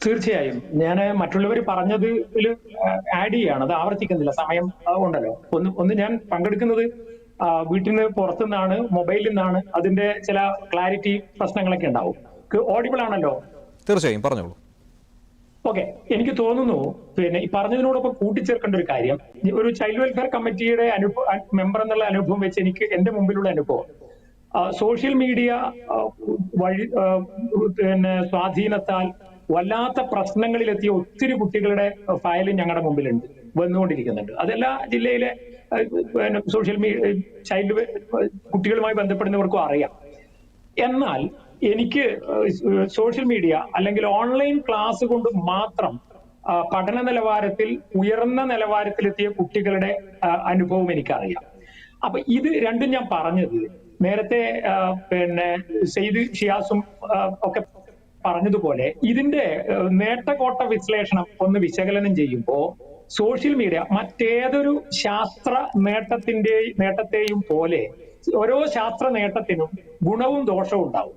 തീർച്ചയായും ഞാൻ മറ്റുള്ളവർ പറഞ്ഞതിൽ ആഡ് ചെയ്യാണ്, അത് ആവർത്തിക്കുന്നില്ല, സമയം ഉണ്ടല്ലോ. ഒന്ന് ഞാൻ പങ്കെടുക്കുന്നത് വീട്ടിൽ നിന്ന് പുറത്തുനിന്നാണ്, മൊബൈലിൽ നിന്നാണ്. അതിന്റെ ചില ക്ലാരിറ്റി പ്രശ്നങ്ങളൊക്കെ ഉണ്ടാവും. ഓഡിബിൾ ആണല്ലോ? തീർച്ചയായും പറഞ്ഞോളൂ. ഓക്കെ, എനിക്ക് തോന്നുന്നു പിന്നെ ഈ പറഞ്ഞതിനോടൊപ്പം കൂട്ടിച്ചേർക്കേണ്ട ഒരു കാര്യം, ഒരു ചൈൽഡ് വെൽഫെയർ കമ്മിറ്റിയുടെ മെമ്പർ എന്നുള്ള അനുഭവം വെച്ച് എനിക്ക് എന്റെ മുമ്പിലുള്ള അനുഭവം, സോഷ്യൽ മീഡിയ വഴി പിന്നെ സ്വാധീനത്താൽ വല്ലാത്ത പ്രശ്നങ്ങളിലെത്തിയ ഒത്തിരി കുട്ടികളുടെ ഫയലും ഞങ്ങളുടെ മുമ്പിലുണ്ട്, വന്നുകൊണ്ടിരിക്കുന്നുണ്ട്. അതെല്ലാ ജില്ലയിലെ സോഷ്യൽ മീഡിയ ചൈൽഡ് കുട്ടികളുമായി ബന്ധപ്പെടുന്നവർക്കും അറിയാം. എന്നാൽ എനിക്ക് സോഷ്യൽ മീഡിയ അല്ലെങ്കിൽ ഓൺലൈൻ ക്ലാസ് കൊണ്ട് മാത്രം പഠന നിലവാരത്തിൽ ഉയർന്ന നിലവാരത്തിലെത്തിയ കുട്ടികളുടെ അനുഭവം എനിക്കറിയാം. അപ്പൊ ഇത് രണ്ടും ഞാൻ പറഞ്ഞത് നേരത്തെ പിന്നെ സെയ്ദ് ഷിയാസും ഒക്കെ പറഞ്ഞതുപോലെ ഇതിന്റെ നേട്ടകോട്ട വിശ്ലേഷണം ഒന്ന് വിശകലനം ചെയ്യുമ്പോൾ സോഷ്യൽ മീഡിയ മറ്റേതൊരു ശാസ്ത്ര നേട്ടത്തെയും പോലെ ഓരോ ശാസ്ത്ര നേട്ടത്തിനും ഗുണവും ദോഷവും ഉണ്ടാവും.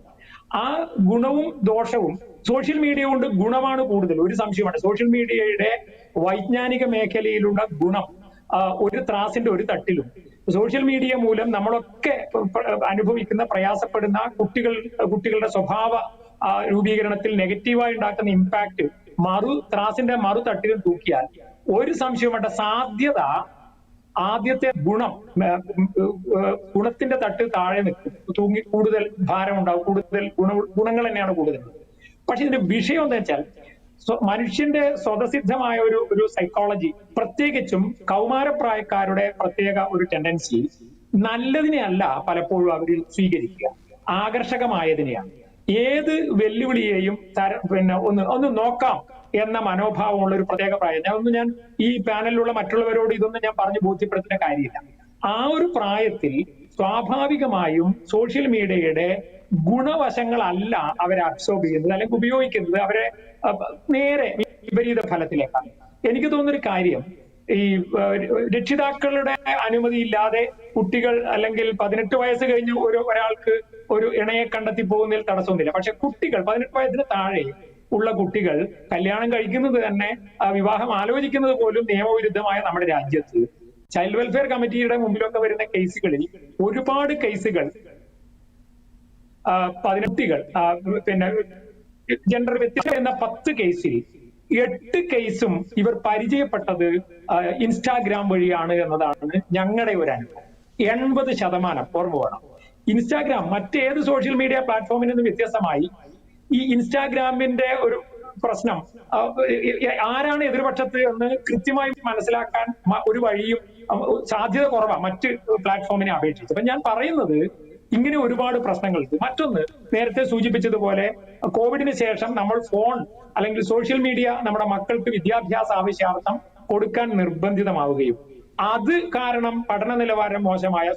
ആ ഗുണവും ദോഷവും സോഷ്യൽ മീഡിയ കൊണ്ട് ഗുണമാണ് കൂടുതൽ, ഒരു സംശയമാണ്. സോഷ്യൽ മീഡിയയുടെ വൈജ്ഞാനിക മേഖലയിലുള്ള ഗുണം ഒരു ത്രാസിന്റെ ഒരു തട്ടിലും. സോഷ്യൽ മീഡിയ മൂലം നമ്മളൊക്കെ അനുഭവിക്കുന്ന പ്രയാസപ്പെടുന്ന കുട്ടികളുടെ സ്വഭാവ രൂപീകരണത്തിൽ നെഗറ്റീവായി ഉണ്ടാക്കുന്ന ഇമ്പാക്ട് ത്രാസിന്റെ തട്ടിലും തൂക്കിയാൽ ഒരു സംശയവും സാധ്യത ആദ്യത്തെ ഗുണത്തിന്റെ തട്ട് താഴെ നിൽക്കും, കൂടുതൽ ഭാരം ഉണ്ടാവും, കൂടുതൽ ഗുണങ്ങൾ തന്നെയാണ് കൂടുതൽ. പക്ഷെ ഇതിന്റെ വിഷയം എന്താ വെച്ചാൽ മനുഷ്യന്റെ സ്വതസിദ്ധമായ ഒരു സൈക്കോളജി, പ്രത്യേകിച്ചും കൗമാരപ്രായക്കാരുടെ പ്രത്യേക ഒരു ടെൻഡൻസി നല്ലതിനെ അല്ല പലപ്പോഴും അവർ സ്വീകരിക്കുക, ആകർഷകമായതിനെയാണ്. ഏത് വെല്ലുവിളിയെയും ഒന്ന് നോക്കാം എന്ന മനോഭാവമുള്ള ഒരു പ്രത്യേക പ്രായം. ഞാൻ ഈ പാനലിലുള്ള മറ്റുള്ളവരോട് ഇതൊന്നും ഞാൻ പറഞ്ഞു ബോധ്യപ്പെടുത്തേണ്ട കാര്യമില്ല. ആ ഒരു പ്രായത്തിൽ സ്വാഭാവികമായും സോഷ്യൽ മീഡിയയുടെ ഗുണവശങ്ങളല്ല അവരെ അബ്സോർബ് ചെയ്യുന്നത് അല്ലെങ്കിൽ ഉപയോഗിക്കുന്നത്, അവരെ നേരെ വിപരീത ഫലത്തിലേക്കാണ്. എനിക്ക് തോന്നുന്നൊരു കാര്യം, ഈ രക്ഷിതാക്കളുടെ അനുമതി ഇല്ലാതെ കുട്ടികൾ അല്ലെങ്കിൽ 18 വയസ്സ് കഴിഞ്ഞ് ഒരാൾക്ക് ഒരു ഇണയെ കണ്ടെത്തി പോകുന്നതിൽ തടസ്സമൊന്നുമില്ല. പക്ഷെ കുട്ടികൾ 18 വയസ്സിന് താഴെ ഉള്ള കുട്ടികൾ കല്യാണം കഴിക്കുന്നത് തന്നെ, വിവാഹം ആലോചിക്കുന്നത് പോലും നിയമവിരുദ്ധമായ നമ്മുടെ രാജ്യത്ത് ചൈൽഡ് വെൽഫെയർ കമ്മിറ്റിയുടെ മുമ്പിലൊക്കെ വരുന്ന കേസുകളിൽ ഒരുപാട് കേസുകൾ 18 പിന്നെ ജെൻഡർ വ്യത്യാസം എന്ന 10 കേസിൽ 8 കേസും ഇവർ പരിചയപ്പെട്ടത് ഇൻസ്റ്റാഗ്രാം വഴിയാണ് എന്നതാണ് ഞങ്ങളുടെ ഒരു അനുഭവം. 80% ഓർമ്മ വേണം. ഇൻസ്റ്റാഗ്രാം മറ്റേത് സോഷ്യൽ മീഡിയ പ്ലാറ്റ്ഫോമിൽ നിന്ന് വ്യത്യസ്തമായി ഈ ഇൻസ്റ്റാഗ്രാമിന്റെ ഒരു പ്രശ്നം, ആരാണ് എതിർപക്ഷത്ത് എന്ന് കൃത്യമായി മനസ്സിലാക്കാൻ ഒരു വഴിയും സാധ്യത കുറവാണ് മറ്റ് പ്ലാറ്റ്ഫോമിനെ അപേക്ഷിച്ച്. അപ്പൊ ഞാൻ പറയുന്നത് ഇങ്ങനെ ഒരുപാട് പ്രശ്നങ്ങളുണ്ട്. മറ്റൊന്ന്, നേരത്തെ സൂചിപ്പിച്ചതുപോലെ കോവിഡിന് ശേഷം നമ്മൾ ഫോൺ അല്ലെങ്കിൽ സോഷ്യൽ മീഡിയ നമ്മുടെ മക്കൾക്ക് വിദ്യാഭ്യാസ ആവശ്യാർത്ഥം കൊടുക്കാൻ നിർബന്ധിതമാവുകയും അത് കാരണം പഠന നിലവാരം മോശമായ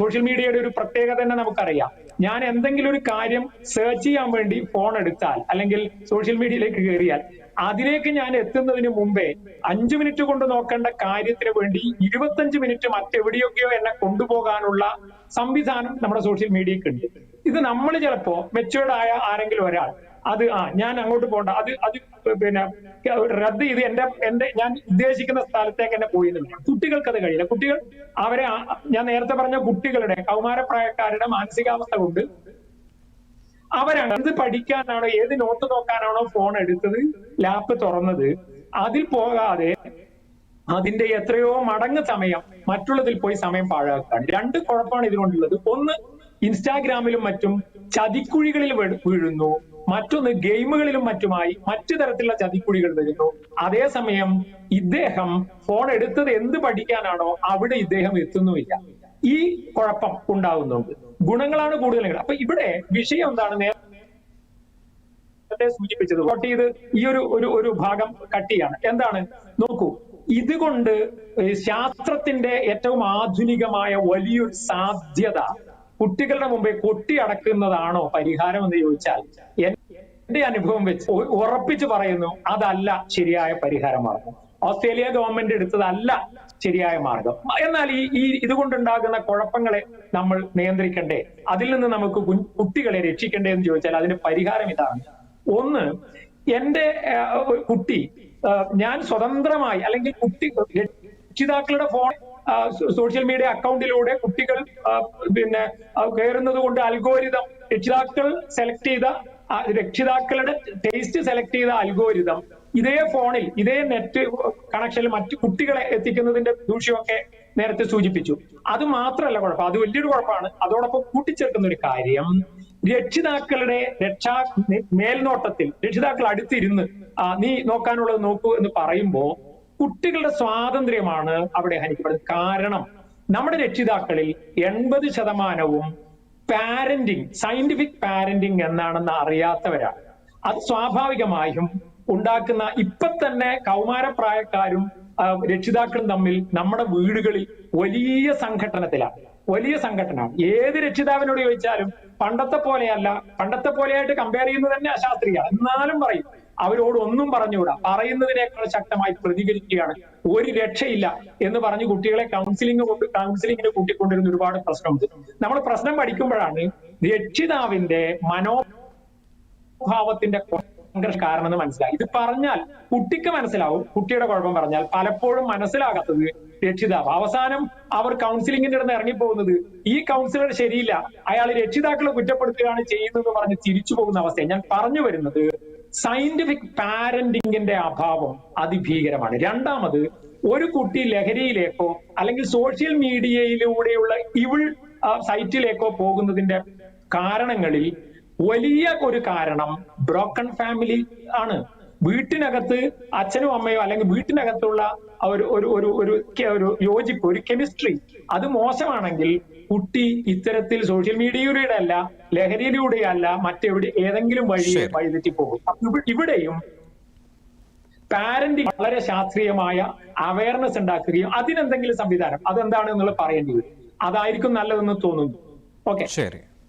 സോഷ്യൽ മീഡിയയുടെ ഒരു പ്രത്യേകത തന്നെ നമുക്കറിയാം. ഞാൻ എന്തെങ്കിലും ഒരു കാര്യം സെർച്ച് ചെയ്യാൻ വേണ്ടി ഫോൺ എടുത്താൽ അല്ലെങ്കിൽ സോഷ്യൽ മീഡിയയിലേക്ക് കയറിയാൽ അതിലേക്ക് ഞാൻ എത്തുന്നതിന് മുമ്പേ 5 മിനിറ്റ് കൊണ്ട് നോക്കേണ്ട കാര്യത്തിന് വേണ്ടി 25 മിനിറ്റ് മറ്റെവിടെയൊക്കെയോ എന്നെ കൊണ്ടുപോകാനുള്ള സംവിധാനം നമ്മുടെ സോഷ്യൽ മീഡിയക്ക് ഉണ്ട്. ഇത് നമ്മൾ ചിലപ്പോ മെച്ചുവേർഡ് ആയ ആരെങ്കിലും ഒരാൾ അത് ഞാൻ അങ്ങോട്ട് പോകണ്ട, അത് പിന്നെ റദ്ദ് ചെയ്ത് ഞാൻ ഉദ്ദേശിക്കുന്ന സ്ഥലത്തേക്ക് എന്നെ പോയി. കുട്ടികൾക്ക് അത് കഴിയില്ല. കുട്ടികൾ ഞാൻ നേരത്തെ പറഞ്ഞ കുട്ടികളുടെ കൗമാരപ്രായക്കാരുടെ മാനസികാവസ്ഥ കൊണ്ട് അവരെന്ത് പഠിക്കാനാണോ, ഏത് നോട്ട് നോക്കാനാണോ ഫോൺ എടുത്തത്, ലാപ്പ് തുറന്നത്, അതിൽ പോകാതെ അതിന്റെ എത്രയോ മടങ്ങ് സമയം മറ്റുള്ളതിൽ പോയി സമയം പാഴാക്കുകയാണ്. 2 കുഴപ്പമാണ് ഇതുകൊണ്ടുള്ളത്. ഒന്ന്, ഇൻസ്റ്റാഗ്രാമിലും മറ്റും ചതിക്കുഴികളിൽ വീഴുന്നു. മറ്റൊന്ന്, ഗെയിമുകളിലും മറ്റുമായി മറ്റു തരത്തിലുള്ള ചതിക്കുഴികൾ വരുന്നു. അതേസമയം ഇദ്ദേഹം ഫോൺ എടുത്തത് എന്ത് പഠിക്കാനാണോ അവിടെ ഇദ്ദേഹം എത്തുന്നുമില്ല. ഈ കുഴപ്പം ഉണ്ടാകുന്നുണ്ട്. ഗുണങ്ങളാണ് കൂടുതൽ. അപ്പൊ ഇവിടെ വിഷയം എന്താണ്? നേരത്തെ സൂചിപ്പിച്ചത് വോട്ട് ചെയ്ത് ഈ ഒരു ഭാഗം കട്ടിയാണ്. എന്താണ് നോക്കൂ, ഇതുകൊണ്ട് ശാസ്ത്രത്തിന്റെ ഏറ്റവും ആധുനികമായ വലിയൊരു സാധ്യത കുട്ടികളുടെ മുമ്പേ കൊട്ടിയടക്കുന്നതാണോ പരിഹാരം എന്ന് ചോദിച്ചാൽ എന്റെ അനുഭവം വെച്ച് ഉറപ്പിച്ചു പറയുന്നു അതല്ല ശരിയായ പരിഹാര മാർഗം. ഓസ്ട്രേലിയ ഗവൺമെന്റ് എടുത്തതല്ല ശരിയായ മാർഗം. എന്നാൽ ഈ ഇതുകൊണ്ടുണ്ടാകുന്ന കുഴപ്പങ്ങളെ നമ്മൾ നിയന്ത്രിക്കണ്ടേ, അതിൽ നിന്ന് നമുക്ക് കുട്ടികളെ രക്ഷിക്കണ്ടേ എന്ന് ചോദിച്ചാൽ അതിന് പരിഹാരം ഇതാണ്. ഒന്ന്, എന്റെ കുട്ടി ഞാൻ സ്വതന്ത്രമായി അല്ലെങ്കിൽ കുട്ടി രക്ഷിതാക്കളുടെ ഫോൺ സോഷ്യൽ മീഡിയ അക്കൗണ്ടിലൂടെ കുട്ടികൾ പിന്നെ കയറുന്നത് കൊണ്ട് അൽഗോരിതം രക്ഷിതാക്കൾ സെലക്ട് ചെയ്ത രക്ഷിതാക്കളുടെ ടേസ്റ്റ് സെലക്ട് ചെയ്ത അൽഗോരിതം ഇതേ ഫോണിൽ ഇതേ നെറ്റ് കണക്ഷനിൽ മറ്റു കുട്ടികളെ എത്തിക്കുന്നതിന്റെ ദൂഷ്യമൊക്കെ നേരത്തെ സൂചിപ്പിച്ചു. അത് മാത്രമല്ല കുഴപ്പം, അത് വലിയൊരു കുഴപ്പമാണ്. അതോടൊപ്പം കൂട്ടിച്ചേർക്കുന്ന ഒരു കാര്യം, രക്ഷിതാക്കളുടെ മേൽനോട്ടത്തിൽ രക്ഷിതാക്കൾ അടുത്തിരുന്ന് നീ നോക്കാനുള്ളത് നോക്കൂ എന്ന് പറയുമ്പോ കുട്ടികളുടെ സ്വാതന്ത്ര്യമാണ് അവിടെ ഹനിക്കപ്പെടുന്നത്. കാരണം നമ്മുടെ രക്ഷിതാക്കളിൽ 80% പാരന്റിങ്, സയന്റിഫിക് പാരന്റിങ് എന്താണെന്ന് അറിയാത്തവരാണ്. അത് സ്വാഭാവികമായും ഉണ്ടാക്കുന്ന ഇപ്പൊ തന്നെ കൗമാരപ്രായക്കാരും രക്ഷിതാക്കളും തമ്മിൽ നമ്മുടെ വീടുകളിൽ വലിയ സംഘട്ടനത്തിലാണ്. ഏത് രക്ഷിതാവിനോട് ചോദിച്ചാലും പണ്ടത്തെ പോലെയല്ല, പണ്ടത്തെ പോലെയായിട്ട് കമ്പയർ ചെയ്യുന്നത് തന്നെ അശാസ്ത്രീയമാണ്. എന്നാലും പറയും അവരോട് ഒന്നും പറഞ്ഞുകൂടാ, പറയുന്നതിനേക്കാൾ ശക്തമായി പ്രതികരിക്കുകയാണ്, ഒരു രക്ഷയില്ല എന്ന് പറഞ്ഞ് കുട്ടികളെ കൗൺസിലിങ്ങിന് കൂട്ടിക്കൊണ്ടിരുന്ന ഒരുപാട് പ്രശ്നമുണ്ട്. നമ്മൾ പ്രശ്നം പഠിക്കുമ്പോഴാണ് രക്ഷിതാവിന്റെ മനോഭാവത്തിന്റെ കാരണം എന്ന് മനസ്സിലായി. ഇത് പറഞ്ഞാൽ കുട്ടിക്ക് മനസ്സിലാവും, കുട്ടിയുടെ കുഴപ്പം പറഞ്ഞാൽ പലപ്പോഴും മനസ്സിലാകാത്തത് രക്ഷിതാവ്. അവസാനം അവർ കൗൺസിലിങ്ങിന്റെ ഇടന്ന് ഇറങ്ങിപ്പോകുന്നത് ഈ കൗൺസിലർ ശരിയില്ല, അയാൾ രക്ഷിതാക്കളെ കുറ്റപ്പെടുത്തുകയാണ് ചെയ്യുന്നത് പറഞ്ഞ് തിരിച്ചു പോകുന്ന അവസ്ഥയാണ്. ഞാൻ പറഞ്ഞു വരുന്നത് സയന്റിഫിക് പാരന്റിങ്ങിന്റെ അഭാവം അതിഭീകരമാണ്. രണ്ടാമത്, ഒരു കുട്ടി ലഹരിയിലേക്കോ അല്ലെങ്കിൽ സോഷ്യൽ മീഡിയയിലൂടെയുള്ള ഇവിൾ സൈറ്റിലേക്കോ പോകുന്നതിന്റെ കാരണങ്ങളിൽ വലിയ ഒരു കാരണം ബ്രോക്കൺ ഫാമിലി ആണ്. വീട്ടിനകത്ത് അച്ഛനും അമ്മയോ അല്ലെങ്കിൽ വീട്ടിനകത്തുള്ള ഒരു യോജിപ്പ്, ഒരു കെമിസ്ട്രി അത് മോശമാണെങ്കിൽ കുട്ടി ഇത്തരത്തിൽ സോഷ്യൽ മീഡിയയിലൂടെ അല്ല, ലഹരിയിലൂടെയല്ല, ഏതെങ്കിലും വഴിതെറ്റി പോകും. ഇവിടെയും പാരന്റിങ് വളരെ ശാസ്ത്രീയമായ അവയർനെസ് ഉണ്ടാക്കുകയും അതിനെന്തെങ്കിലും സംവിധാനം അതെന്താണ് എന്നുള്ളത് പറയേണ്ടി വരും. അതായിരിക്കും നല്ലതെന്ന് തോന്നുന്നു. ഓക്കെ, ശരി.